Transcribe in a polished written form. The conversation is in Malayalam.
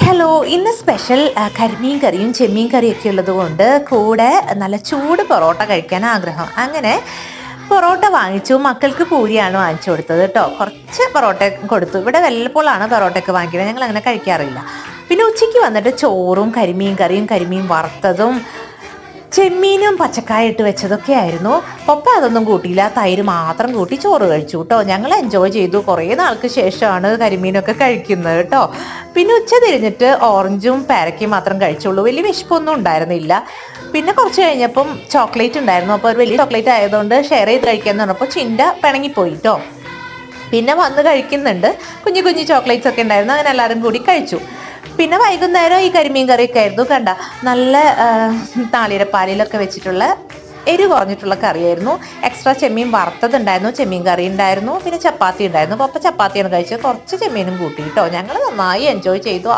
ഹലോ, ഇന്ന് സ്പെഷ്യൽ കരിമീൻ കറിയും ചെമ്മീൻ കറിയൊക്കെ ഉള്ളത് കൊണ്ട് കൂടെ നല്ല ചൂട് പൊറോട്ട കഴിക്കാൻ ആഗ്രഹം. അങ്ങനെ പൊറോട്ട വാങ്ങിച്ചു. മക്കൾക്ക് പൂരിയാണ് വാങ്ങിച്ചു കൊടുത്തത് കേട്ടോ. കുറച്ച് പൊറോട്ട കൊടുത്തു. ഇവിടെ വല്ലപ്പോഴാണ് പൊറോട്ടയൊക്കെ വാങ്ങിക്കുന്നത്, ഞങ്ങൾ അങ്ങനെ കഴിക്കാറില്ല. പിന്നെ ഉച്ചയ്ക്ക് വന്നിട്ട് ചോറും കരിമീൻ കറിയും കരിമീൻ വറുത്തതും ചെമ്മീനും പച്ചക്കായ ഇട്ട് വെച്ചതൊക്കെ ആയിരുന്നു. പപ്പ അതൊന്നും കൂട്ടിയില്ല, തൈര് മാത്രം കൂട്ടി ചോറ് കഴിച്ചു കേട്ടോ. ഞങ്ങൾ എൻജോയ് ചെയ്തു. കുറേ നാൾക്ക് ശേഷമാണ് കരിമീനൊക്കെ കഴിക്കുന്നത് കേട്ടോ. പിന്നെ ഉച്ച തിരിഞ്ഞിട്ട് ഓറഞ്ചും പേരയ്ക്കും മാത്രം കഴിച്ചുള്ളൂ. വലിയ വിശപ്പൊന്നും ഉണ്ടായിരുന്നില്ല. പിന്നെ കുറച്ച് കഴിഞ്ഞപ്പം ചോക്ലേറ്റ് ഉണ്ടായിരുന്നു. അപ്പോൾ ഒരു വലിയ ചോക്ലേറ്റ് ആയതുകൊണ്ട് ഷെയർ ചെയ്ത് കഴിക്കാന്ന് പറഞ്ഞപ്പോൾ ചിന്ത പിണങ്ങിപ്പോയി കേട്ടോ. പിന്നെ വന്ന് കഴിക്കുന്നുണ്ട്. കുഞ്ഞു കുഞ്ഞു ചോക്ലേറ്റ്സ് ഒക്കെ ഉണ്ടായിരുന്നു. അങ്ങനെ എല്ലാവരും കൂടി കഴിച്ചു. പിന്നെ വൈകുന്നേരം ഈ കരിമീൻ കറിയൊക്കെ ആയിരുന്നു. കണ്ട നല്ല നാളികേരപ്പാലിലൊക്കെ വെച്ചിട്ടുള്ള എരിവ് കുറഞ്ഞിട്ടുള്ള കറിയായിരുന്നു. എക്സ്ട്രാ ചെമ്മീൻ വറുത്തതുണ്ടായിരുന്നു, ചെമ്മീൻ കറി ഉണ്ടായിരുന്നു, പിന്നെ ചപ്പാത്തി ഉണ്ടായിരുന്നു. പപ്പ ചപ്പാത്തിയാണ് കഴിച്ചത്. കുറച്ച് ചെമ്മീനും കൂട്ടി കേട്ടോ. ഞങ്ങൾ നന്നായി എൻജോയ് ചെയ്തു.